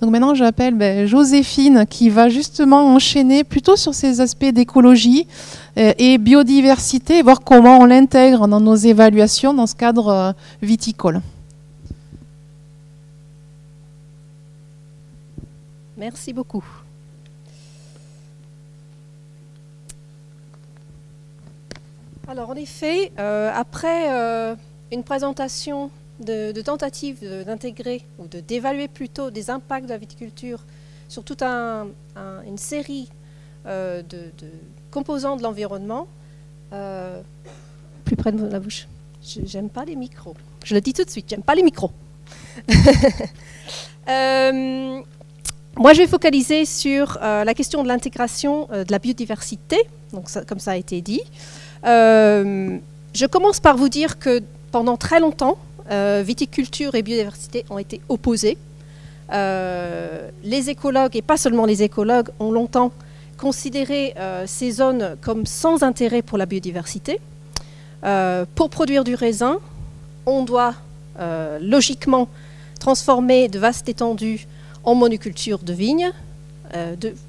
Donc maintenant, j'appelle Joséphine qui va justement enchaîner plutôt sur ces aspects d'écologie et biodiversité, voir comment on l'intègre dans nos évaluations dans ce cadre viticole. Merci beaucoup. Alors en effet, après une présentation de tentatives d'intégrer ou d'évaluer plutôt des impacts de la viticulture sur toute une série de composants de l'environnement, plus près de la bouche, j'aime pas les micros, je le dis tout de suite, j'aime pas les micros. Moi, je vais focaliser sur la question de l'intégration de la biodiversité, donc ça, comme ça a été dit. Je commence par vous dire que pendant très longtemps, viticulture et biodiversité ont été opposés. Les écologues, et pas seulement les écologues, ont longtemps considéré ces zones comme sans intérêt pour la biodiversité. Pour produire du raisin, on doit logiquement transformer de vastes étendues en monoculture de vignes,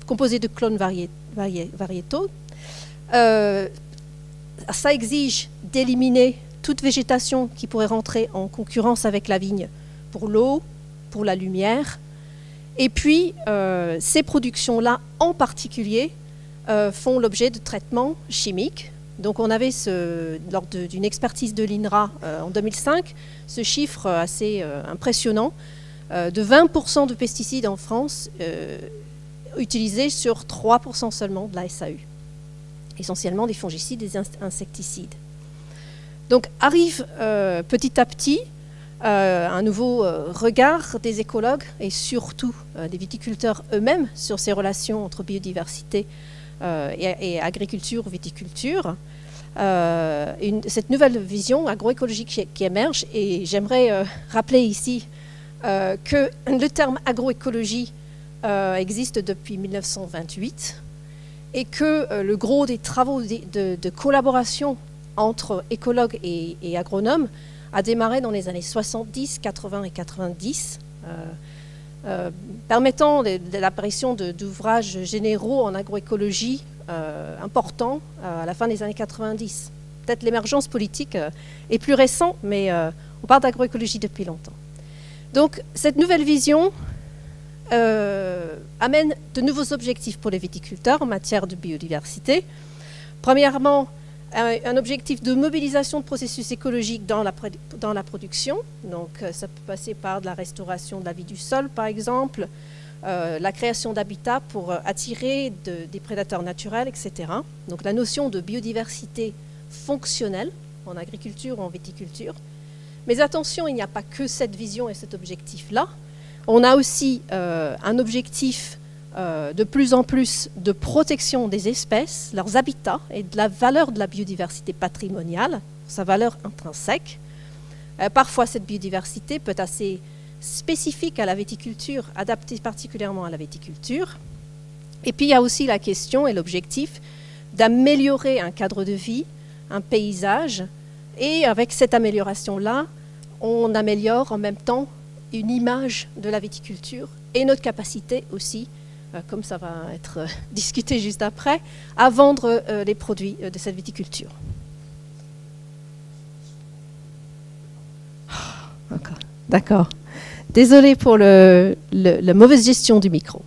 composées de clones variétaux. Ça exige d'éliminer toute végétation qui pourrait rentrer en concurrence avec la vigne pour l'eau, pour la lumière. Et puis, ces productions-là, en particulier, font l'objet de traitements chimiques. Donc, on avait, lors d'une expertise de l'INRA en 2005, ce chiffre assez impressionnant, de 20% de pesticides en France utilisés sur 3% seulement de la SAU. Essentiellement des fongicides et des insecticides. Donc arrive petit à petit un nouveau regard des écologues et surtout des viticulteurs eux-mêmes sur ces relations entre biodiversité et agriculture, viticulture. Cette nouvelle vision agroécologique qui émerge, et j'aimerais rappeler ici que le terme agroécologie existe depuis 1928 et que le gros des travaux de collaboration entre écologues et agronomes a démarré dans les années 70, 80 et 90, permettant l'apparition d'ouvrages généraux en agroécologie importants à la fin des années 90. Peut-être l'émergence politique est plus récente, mais on parle d'agroécologie depuis longtemps. Donc cette nouvelle vision amène de nouveaux objectifs pour les viticulteurs en matière de biodiversité. Premièrement, un objectif de mobilisation de processus écologiques dans la production. Donc ça peut passer par de la restauration de la vie du sol, par exemple, la création d'habitats pour attirer des prédateurs naturels, etc. Donc la notion de biodiversité fonctionnelle en agriculture ou en viticulture. Mais attention, il n'y a pas que cette vision et cet objectif-là. On a aussi un objectif de plus en plus de protection des espèces, leurs habitats et de la valeur de la biodiversité patrimoniale, sa valeur intrinsèque. Parfois, cette biodiversité peut être assez spécifique à la viticulture, adaptée particulièrement à la viticulture. Et puis, il y a aussi la question et l'objectif d'améliorer un cadre de vie, un paysage. Et avec cette amélioration-là, on améliore en même temps une image de la viticulture et notre capacité aussi, comme ça va être discuté juste après, à vendre les produits de cette viticulture. D'accord. Désolée pour la mauvaise gestion du micro.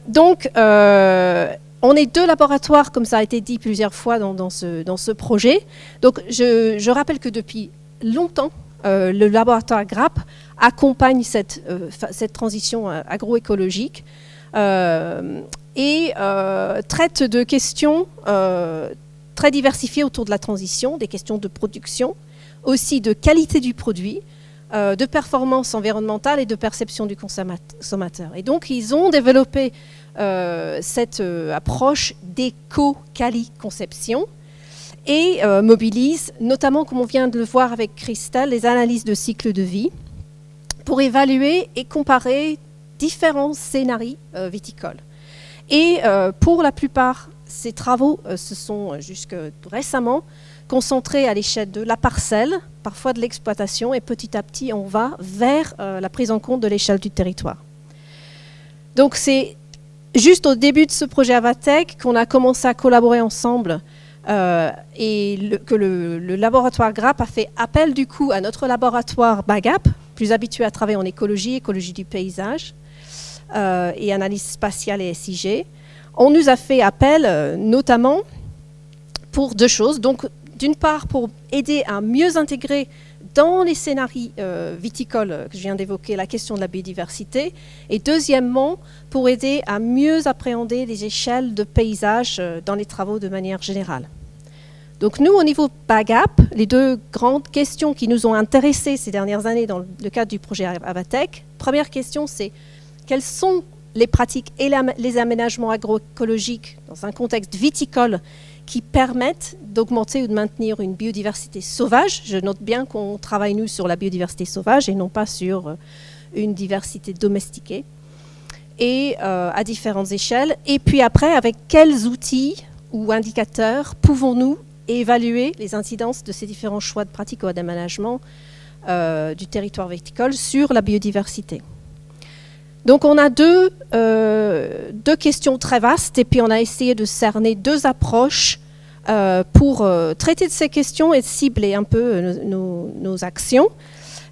Donc, on est deux laboratoires, comme ça a été dit plusieurs fois dans ce projet. Donc, je rappelle que depuis longtemps, le laboratoire GRAP accompagne cette transition agroécologique et traite de questions très diversifiées autour de la transition, des questions de production, aussi de qualité du produit, de performance environnementale et de perception du consommateur. Et donc, ils ont développé cette approche d'éco-quali-conception et mobilise, notamment, comme on vient de le voir avec Christelle, les analyses de cycle de vie pour évaluer et comparer différents scénarios viticoles. Et pour la plupart, ces travaux se sont jusque récemment concentrés à l'échelle de la parcelle, parfois de l'exploitation, et petit à petit, on va vers la prise en compte de l'échelle du territoire. Donc c'est juste au début de ce projet Avatech qu'on a commencé à collaborer ensemble que le laboratoire GRAP a fait appel du coup à notre laboratoire BAGAP, plus habitué à travailler en écologie du paysage et analyse spatiale et SIG. On nous a fait appel notamment pour deux choses. Donc d'une part pour aider à mieux intégrer dans les scénarios viticoles que je viens d'évoquer la question de la biodiversité, et deuxièmement pour aider à mieux appréhender les échelles de paysages dans les travaux de manière générale. Donc nous, au niveau BAGAP, les deux grandes questions qui nous ont intéressés ces dernières années dans le cadre du projet Avatech, première question, c'est quelles sont les pratiques et les aménagements agroécologiques dans un contexte viticole qui permettent d'augmenter ou de maintenir une biodiversité sauvage. Je note bien qu'on travaille, nous, sur la biodiversité sauvage et non pas sur une diversité domestiquée, et à différentes échelles. Et puis après, avec quels outils ou indicateurs pouvons-nous évaluer les incidences de ces différents choix de pratiques ou d'aménagement du territoire viticole sur la biodiversité. Donc on a deux questions très vastes, et puis on a essayé de cerner deux approches pour traiter de ces questions et de cibler un peu nos actions.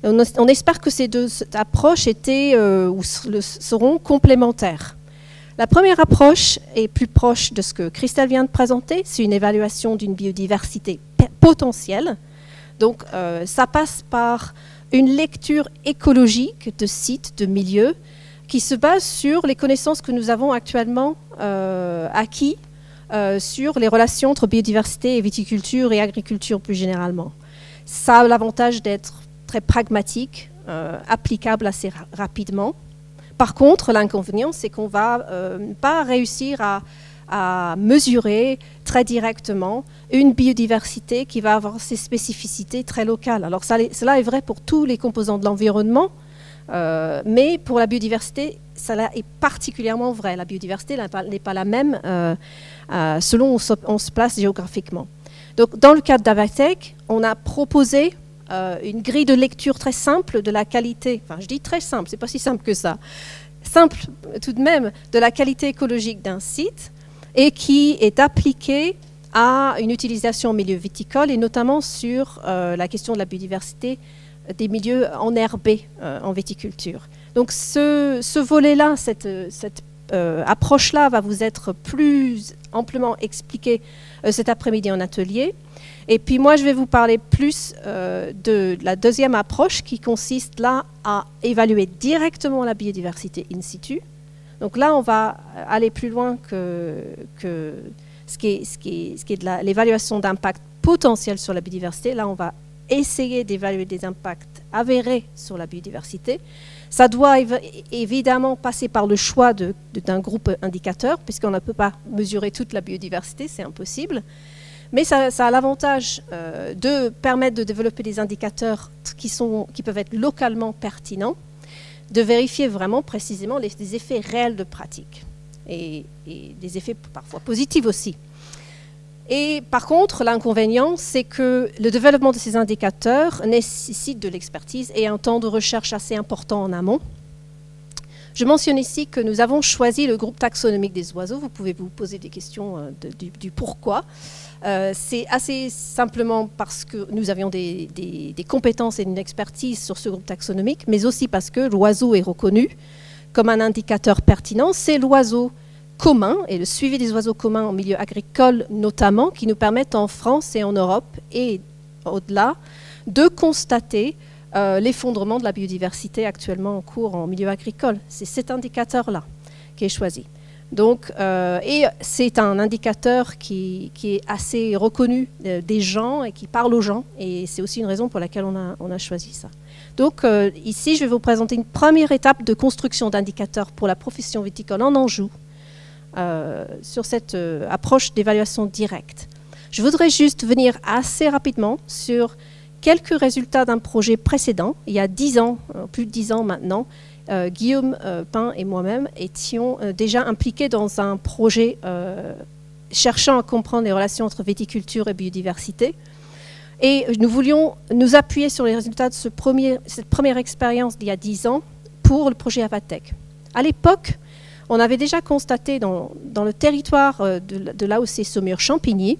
On espère que ces deux approches seront complémentaires. La première approche est plus proche de ce que Christelle vient de présenter, c'est une évaluation d'une biodiversité potentielle. Donc ça passe par une lecture écologique de sites, de milieux, qui se base sur les connaissances que nous avons actuellement acquis sur les relations entre biodiversité et viticulture et agriculture plus généralement. Ça a l'avantage d'être très pragmatique, applicable assez rapidement. Par contre, l'inconvénient, c'est qu'on ne va pas réussir à mesurer très directement une biodiversité qui va avoir ses spécificités très locales. Alors cela est vrai pour tous les composants de l'environnement, mais pour la biodiversité, cela est particulièrement vrai. La biodiversité n'est pas la même selon où on se place géographiquement. Donc, dans le cadre d'Avatech, on a proposé une grille de lecture très simple de la qualité, enfin je dis très simple, c'est pas si simple que ça, simple tout de même, de la qualité écologique d'un site, et qui est appliquée à une utilisation en milieu viticole, et notamment sur la question de la biodiversité des milieux enherbés en viticulture. Donc ce volet-là, cette approche-là va vous être plus amplement expliquée cet après-midi en atelier. Et puis moi, je vais vous parler plus de la deuxième approche qui consiste là à évaluer directement la biodiversité in situ. Donc là, on va aller plus loin que ce qui est de l'évaluation d'impact potentiel sur la biodiversité. Là, on va essayer d'évaluer des impacts avérés sur la biodiversité. Ça doit évidemment passer par le choix d'un groupe indicateur, puisqu'on ne peut pas mesurer toute la biodiversité, c'est impossible. Mais ça a l'avantage de permettre de développer des indicateurs qui peuvent être localement pertinents, de vérifier vraiment précisément les effets réels de pratique, et des effets parfois positifs aussi. Et par contre, l'inconvénient, c'est que le développement de ces indicateurs nécessite de l'expertise et un temps de recherche assez important en amont. Je mentionne ici que nous avons choisi le groupe taxonomique des oiseaux. Vous pouvez vous poser des questions du pourquoi. C'est assez simplement parce que nous avions des compétences et une expertise sur ce groupe taxonomique, mais aussi parce que l'oiseau est reconnu comme un indicateur pertinent. C'est l'oiseau commun et le suivi des oiseaux communs en milieu agricole notamment qui nous permettent en France et en Europe et au-delà de constater l'effondrement de la biodiversité actuellement en cours en milieu agricole. C'est cet indicateur-là qui est choisi. Donc, et c'est un indicateur qui est assez reconnu des gens et qui parle aux gens, et c'est aussi une raison pour laquelle on a choisi ça. Donc ici, je vais vous présenter une première étape de construction d'indicateurs pour la profession viticole en Anjou sur cette approche d'évaluation directe. Je voudrais juste venir assez rapidement sur quelques résultats d'un projet précédent. Il y a 10 ans, plus de 10 ans maintenant, Guillaume Pin et moi-même étions déjà impliqués dans un projet cherchant à comprendre les relations entre viticulture et biodiversité. Et nous voulions nous appuyer sur les résultats de cette première expérience d'il y a 10 ans pour le projet Avatec. À l'époque, on avait déjà constaté dans le territoire de l'AOC Saumur-Champigny,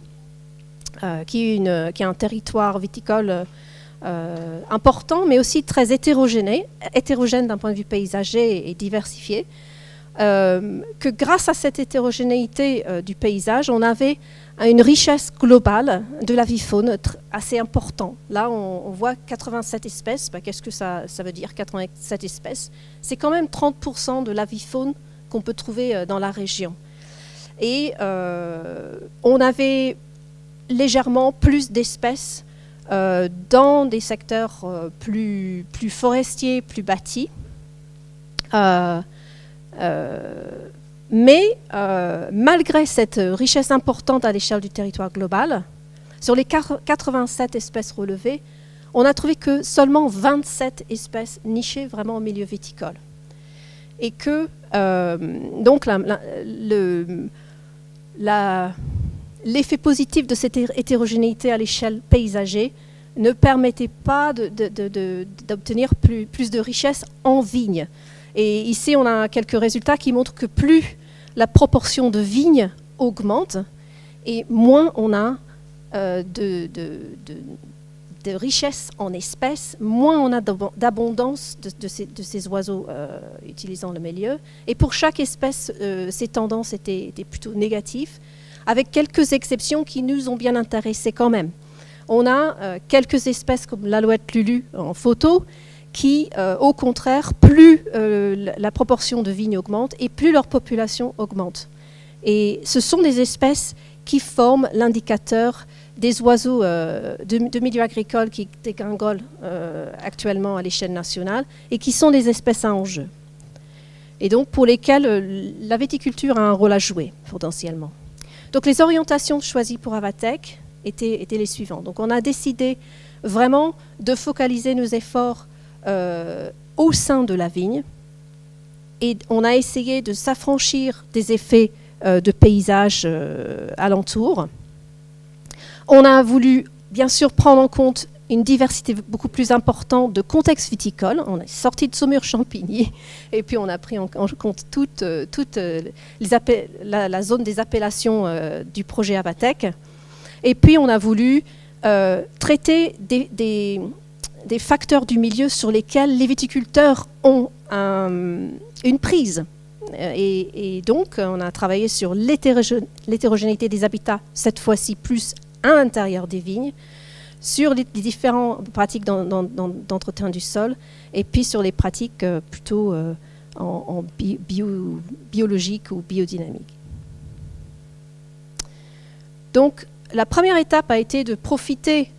qui est un territoire viticole important, mais aussi très hétérogène d'un point de vue paysager et diversifié, que grâce à cette hétérogénéité du paysage, on avait une richesse globale de l'avifaune assez importante. Là, on voit 87 espèces. Qu'est-ce que ça veut dire, 87 espèces? C'est quand même 30% de l'avifaune qu'on peut trouver dans la région. Et on avait légèrement plus d'espèces dans des secteurs plus forestiers, plus bâtis. Mais malgré cette richesse importante à l'échelle du territoire global, sur les 87 espèces relevées, on n'a trouvé que seulement 27 espèces nichées vraiment au milieu viticole. Et que donc l'effet positif de cette hétérogénéité à l'échelle paysager ne permettait pas d'obtenir plus de richesse en vignes. Et ici, on a quelques résultats qui montrent que plus la proportion de vignes augmente et moins on a de richesse en espèces, moins on a d'abondance de ces oiseaux utilisant le milieu. Et pour chaque espèce, ces tendances étaient plutôt négatives, avec quelques exceptions qui nous ont bien intéressés quand même. On a quelques espèces comme l'alouette lulu en photo, qui, au contraire, plus la proportion de vignes augmente et plus leur population augmente. Et ce sont des espèces qui forment l'indicateur des oiseaux de milieu agricole qui dégringolent actuellement à l'échelle nationale et qui sont des espèces à enjeu. Et donc pour lesquelles la viticulture a un rôle à jouer potentiellement. Donc les orientations choisies pour Avatec étaient les suivantes. Donc on a décidé vraiment de focaliser nos efforts au sein de la vigne et on a essayé de s'affranchir des effets de paysage alentour. On a voulu bien sûr prendre en compte une diversité beaucoup plus importante de contextes viticoles. On est sorti de Saumur-Champigny et puis on a pris en compte toute la zone des appellations du projet Avatec. Et puis on a voulu traiter des facteurs du milieu sur lesquels les viticulteurs ont une prise. Et donc, on a travaillé sur l'hétérogénéité des habitats, cette fois-ci plus à l'intérieur des vignes, sur les différentes pratiques d'entretien du sol, et puis sur les pratiques plutôt en biologique ou biodynamique. Donc, la première étape a été de profiter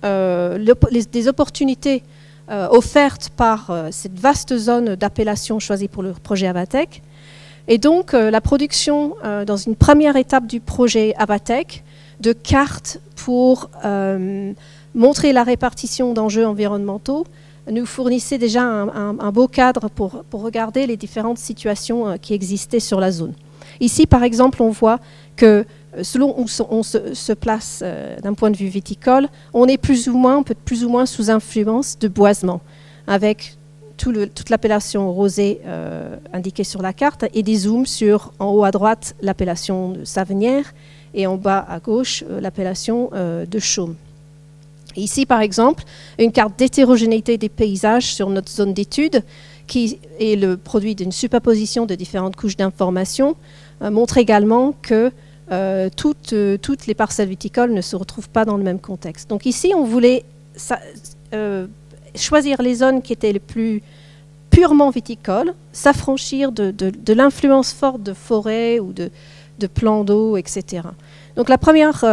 des opportunités offertes par cette vaste zone d'appellation choisie pour le projet Avatec. Et donc, la production, dans une première étape du projet Avatec, de cartes pour montrer la répartition d'enjeux environnementaux, nous fournissait déjà un beau cadre pour regarder les différentes situations qui existaient sur la zone. Ici, par exemple, on voit que selon où on se place d'un point de vue viticole, on peut être plus ou moins sous influence de boisement, avec toute l'appellation rosée indiquée sur la carte et des zooms sur, en haut à droite, l'appellation de Savenière et en bas à gauche, l'appellation de Chaume. Et ici, par exemple, une carte d'hétérogénéité des paysages sur notre zone d'étude, qui est le produit d'une superposition de différentes couches d'informations, montre également que toutes les parcelles viticoles ne se retrouvent pas dans le même contexte. Donc ici, on voulait choisir les zones qui étaient les plus purement viticoles, s'affranchir de l'influence forte de forêts ou de plans d'eau, etc. Donc la première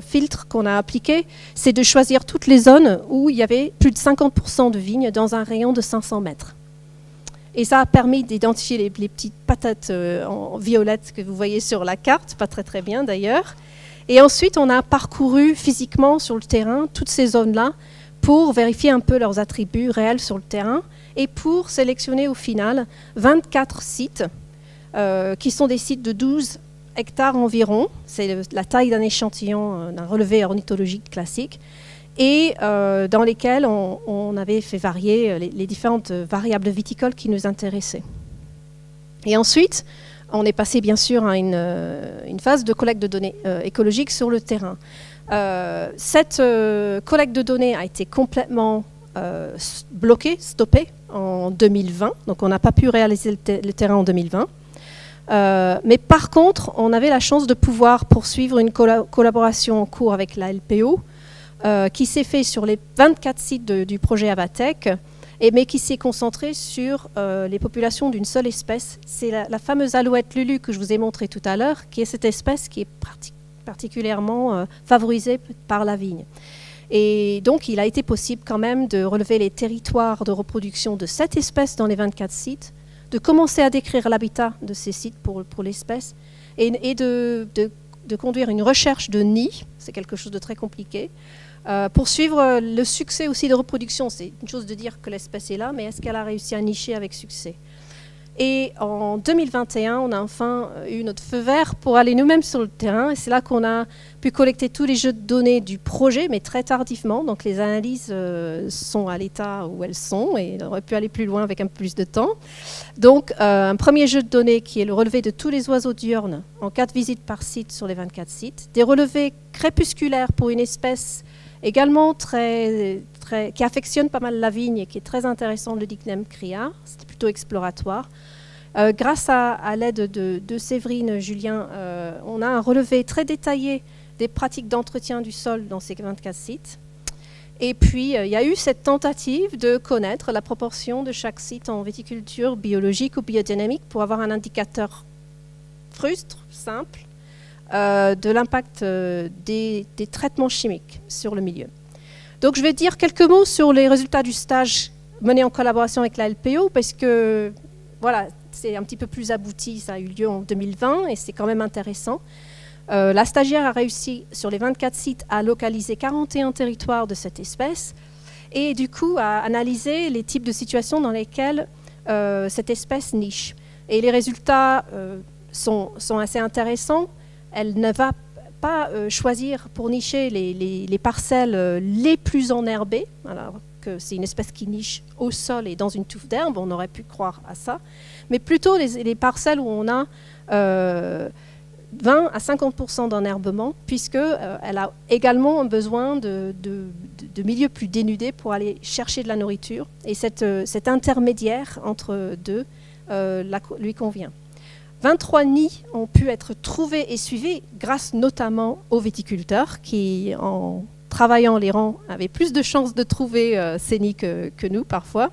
filtre qu'on a appliqué, c'est de choisir toutes les zones où il y avait plus de 50% de vignes dans un rayon de 500 mètres. Et ça a permis d'identifier les petites patates en violette que vous voyez sur la carte, pas très très bien d'ailleurs. Et ensuite, on a parcouru physiquement sur le terrain toutes ces zones-là pour vérifier un peu leurs attributs réels sur le terrain et pour sélectionner au final 24 sites qui sont des sites de 12 hectares environ. C'est la taille d'un échantillon, d'un relevé ornithologique classique, et dans lesquels on avait fait varier les différentes variables viticoles qui nous intéressaient. Et ensuite, on est passé bien sûr à une phase de collecte de données écologiques sur le terrain. Cette collecte de données a été complètement bloquée, stoppée en 2020, donc on n'a pas pu réaliser le terrain en 2020. Mais par contre, on avait la chance de pouvoir poursuivre une collaboration en cours avec la LPO qui s'est fait sur les 24 sites du projet Avatec, mais qui s'est concentrée sur les populations d'une seule espèce. C'est la fameuse alouette Lulu que je vous ai montrée tout à l'heure, qui est cette espèce qui est particulièrement favorisée par la vigne. Et donc, il a été possible quand même de relever les territoires de reproduction de cette espèce dans les 24 sites, de commencer à décrire l'habitat de ces sites pour l'espèce et de conduire une recherche de nids, c'est quelque chose de très compliqué, pour suivre le succès aussi de reproduction. C'est une chose de dire que l'espèce est là, mais est-ce qu'elle a réussi à nicher avec succès? Et en 2021, on a enfin eu notre feu vert pour aller nous-mêmes sur le terrain. Et c'est là qu'on a pu collecter tous les jeux de données du projet, mais très tardivement. Donc les analyses sont à l'état où elles sont et on aurait pu aller plus loin avec un peu plus de temps. Donc un premier jeu de données qui est le relevé de tous les oiseaux diurnes en 4 visites par site sur les 24 sites. Des relevés crépusculaires pour une espèce également qui affectionne pas mal la vigne et qui est très intéressant, le Dicneum cria. C'était plutôt exploratoire. Grâce à l'aide de Séverine Julien, on a un relevé très détaillé des pratiques d'entretien du sol dans ces 24 sites. Et puis, il y a eu cette tentative de connaître la proportion de chaque site en viticulture biologique ou biodynamique pour avoir un indicateur frustre, simple, de l'impact des traitements chimiques sur le milieu. Donc je vais dire quelques mots sur les résultats du stage mené en collaboration avec la LPO, parce que voilà, c'est un petit peu plus abouti, ça a eu lieu en 2020 et c'est quand même intéressant. La stagiaire a réussi sur les 24 sites à localiser 41 territoires de cette espèce et du coup à analyser les types de situations dans lesquelles cette espèce niche. Et les résultats sont assez intéressants. Elle ne va pas choisir pour nicher les parcelles les plus enherbées, alors que c'est une espèce qui niche au sol et dans une touffe d'herbe, on aurait pu croire à ça, mais plutôt les parcelles où on a 20 à 50% d'enherbement, puisqu'elle a également besoin de milieux plus dénudés pour aller chercher de la nourriture, et cet intermédiaire entre deux lui convient. 23 nids ont pu être trouvés et suivis grâce notamment aux viticulteurs qui, en travaillant les rangs, avaient plus de chances de trouver ces nids que nous parfois.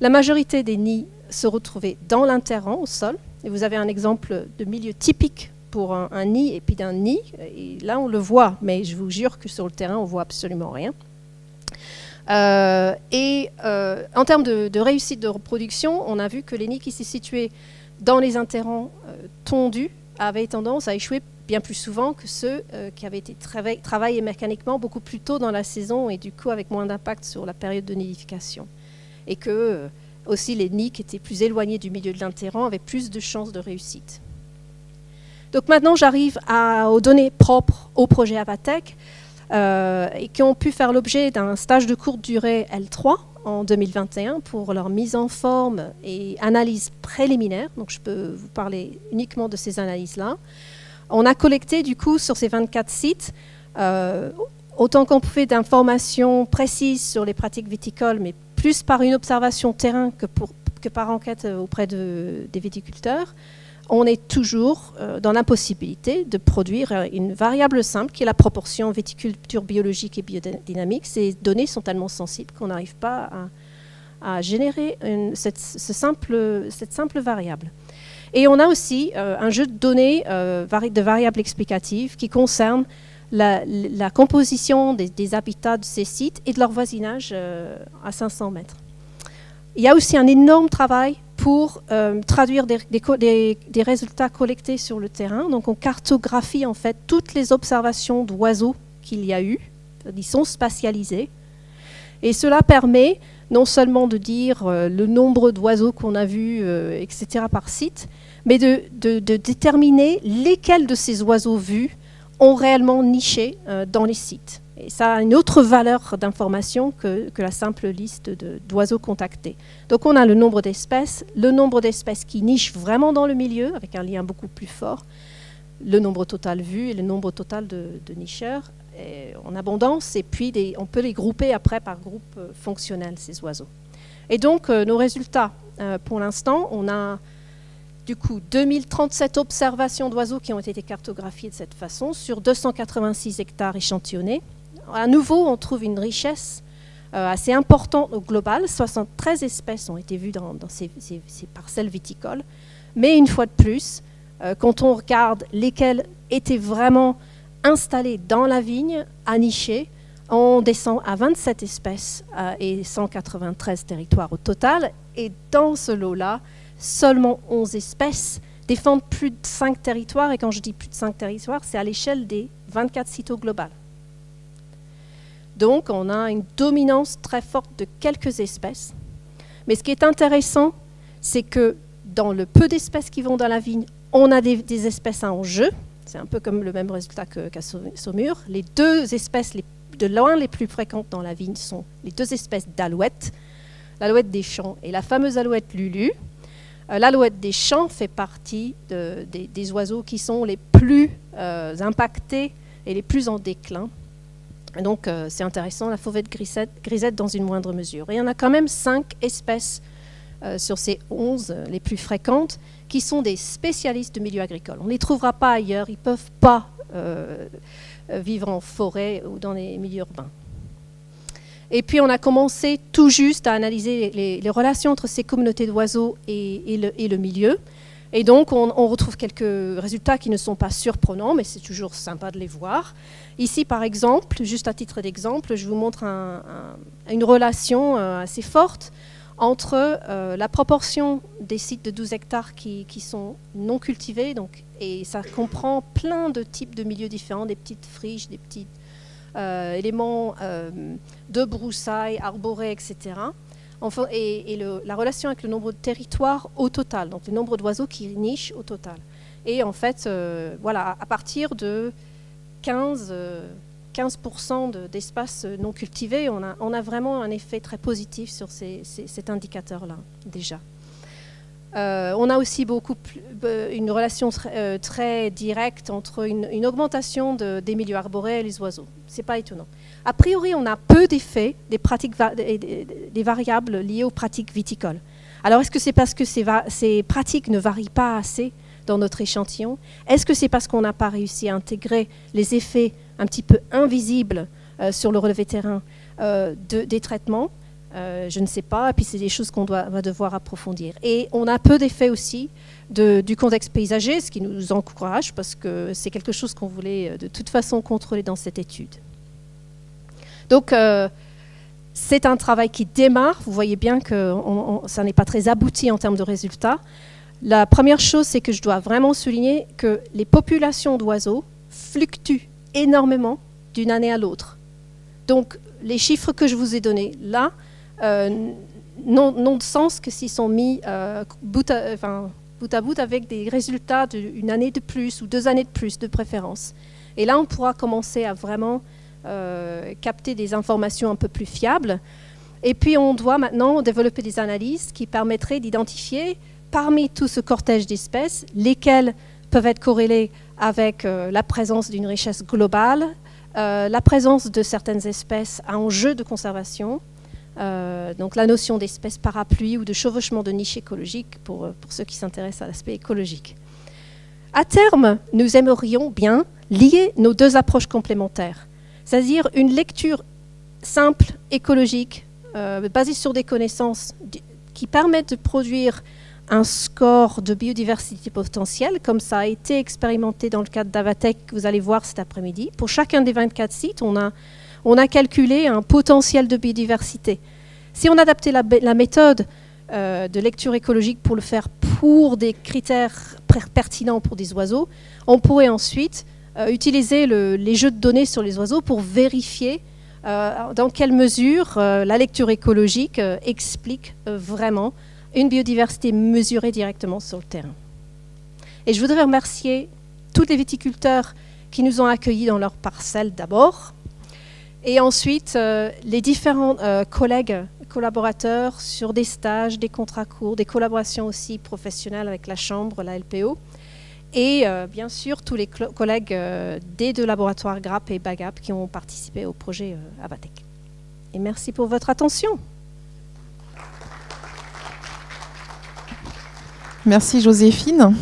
La majorité des nids se retrouvaient dans l'interrang au sol. Et vous avez un exemple de milieu typique pour un nid et puis d'un nid. Et là, on le voit, mais je vous jure que sur le terrain, on ne voit absolument rien. En termes de réussite de reproduction, on a vu que les nids qui s'y situaient dans les interrants tondus avaient tendance à échouer bien plus souvent que ceux qui avaient été travaillés mécaniquement beaucoup plus tôt dans la saison et du coup avec moins d'impact sur la période de nidification. Et que aussi les nids qui étaient plus éloignés du milieu de l'interrant avaient plus de chances de réussite. Donc maintenant j'arrive aux données propres au projet Avatec et qui ont pu faire l'objet d'un stage de courte durée L3 en 2021 pour leur mise en forme et analyse préliminaire. Donc je peux vous parler uniquement de ces analyses-là. On a collecté du coup sur ces 24 sites autant qu'on pouvait d'informations précises sur les pratiques viticoles, mais plus par une observation terrain que par enquête auprès des viticulteurs. On est toujours dans l'impossibilité de produire une variable simple qui est la proportion viticulture biologique et biodynamique. Ces données sont tellement sensibles qu'on n'arrive pas à générer cette simple variable. Et on a aussi un jeu de données de variables explicatives qui concerne la composition des habitats de ces sites et de leur voisinage à 500 mètres. Il y a aussi un énorme travail pour traduire des résultats collectés sur le terrain. Donc on cartographie en fait toutes les observations d'oiseaux qu'il y a eu. Ils sont spatialisés. Et cela permet non seulement de dire le nombre d'oiseaux qu'on a vus, etc. par site, mais de déterminer lesquels de ces oiseaux vus ont réellement niché dans les sites. Et ça a une autre valeur d'information que la simple liste d'oiseaux contactés. Donc on a le nombre d'espèces qui nichent vraiment dans le milieu, avec un lien beaucoup plus fort, le nombre total vu et le nombre total de nicheurs en abondance, et puis on peut les grouper après par groupe fonctionnel, ces oiseaux. Et donc nos résultats, pour l'instant, on a du coup 2037 observations d'oiseaux qui ont été cartographiées de cette façon sur 286 hectares échantillonnés. À nouveau, on trouve une richesse assez importante au global. 73 espèces ont été vues dans ces parcelles viticoles. Mais une fois de plus, quand on regarde lesquelles étaient vraiment installées dans la vigne, à nicher, on descend à 27 espèces et 193 territoires au total. Et dans ce lot-là, seulement 11 espèces défendent plus de 5 territoires. Et quand je dis plus de 5 territoires, c'est à l'échelle des 24 sites au global. Donc, on a une dominance très forte de quelques espèces. Mais ce qui est intéressant, c'est que dans le peu d'espèces qui vont dans la vigne, on a des espèces à enjeu. C'est un peu comme le même résultat qu'à Saumur. Les deux espèces de loin les plus fréquentes dans la vigne sont les deux espèces d'alouettes, l'alouette des champs et la fameuse alouette Lulu. L'alouette des champs fait partie des oiseaux qui sont les plus impactés et les plus en déclin. Et donc, c'est intéressant, la fauvette grisette dans une moindre mesure. Et il y en a quand même 5 espèces sur ces 11 les plus fréquentes qui sont des spécialistes de milieux agricoles. On ne les trouvera pas ailleurs, ils ne peuvent pas vivre en forêt ou dans les milieux urbains. Et puis, on a commencé tout juste à analyser les relations entre ces communautés d'oiseaux et le milieu. Et donc, on retrouve quelques résultats qui ne sont pas surprenants, mais c'est toujours sympa de les voir. Ici, par exemple, juste à titre d'exemple, je vous montre une relation assez forte entre la proportion des sites de 12 hectares qui sont non cultivés, et ça comprend plein de types de milieux différents, des petites friches, des petits éléments de broussailles, arborées, etc., enfin, et la relation avec le nombre de territoires au total, donc le nombre d'oiseaux qui nichent au total. Et en fait, voilà, à partir de 15% d'espaces non cultivés, on a vraiment un effet très positif sur cet indicateur-là, déjà. On a aussi une relation très directe entre une augmentation des milieux arborés et les oiseaux. Ce n'est pas étonnant. A priori, on a peu d'effets des variables liées aux pratiques viticoles. Alors, est-ce que c'est parce que ces pratiques ne varient pas assez dans notre échantillon? Est-ce que c'est parce qu'on n'a pas réussi à intégrer les effets un petit peu invisibles sur le relevé terrain des traitements? Je ne sais pas, et puis c'est des choses qu'on va devoir approfondir. Et on a peu d'effets aussi du contexte paysager, ce qui nous encourage, parce que c'est quelque chose qu'on voulait de toute façon contrôler dans cette étude. Donc, c'est un travail qui démarre. Vous voyez bien que ça n'est pas très abouti en termes de résultats. La première chose, c'est que je dois vraiment souligner que les populations d'oiseaux fluctuent énormément d'une année à l'autre. Donc, les chiffres que je vous ai donnés là n'ont de sens que s'ils sont mis bout à bout avec des résultats d'une année de plus ou 2 années de plus de préférence. Et là, on pourra commencer à vraiment capter des informations un peu plus fiables. Et puis, on doit maintenant développer des analyses qui permettraient d'identifier parmi tout ce cortège d'espèces, lesquelles peuvent être corrélées avec la présence d'une richesse globale, la présence de certaines espèces à enjeu de conservation, donc la notion d'espèces parapluie ou de chevauchement de niche écologique pour ceux qui s'intéressent à l'aspect écologique. À terme, nous aimerions bien lier nos deux approches complémentaires, c'est-à-dire une lecture simple, écologique, basée sur des connaissances qui permettent de produire un score de biodiversité potentielle, comme ça a été expérimenté dans le cadre d'Avatec, que vous allez voir cet après-midi. Pour chacun des 24 sites, on a calculé un potentiel de biodiversité. Si on adaptait la méthode de lecture écologique pour le faire pour des critères pertinents pour des oiseaux, on pourrait ensuite utiliser les jeux de données sur les oiseaux pour vérifier dans quelle mesure la lecture écologique explique vraiment une biodiversité mesurée directement sur le terrain. Et je voudrais remercier tous les viticulteurs qui nous ont accueillis dans leurs parcelles d'abord, et ensuite les différents collègues, collaborateurs sur des stages, des contrats courts, des collaborations aussi professionnelles avec la Chambre, la LPO, et bien sûr tous les collègues des deux laboratoires GRAP et BAGAP qui ont participé au projet Avatec. Et merci pour votre attention. Merci Joséphine.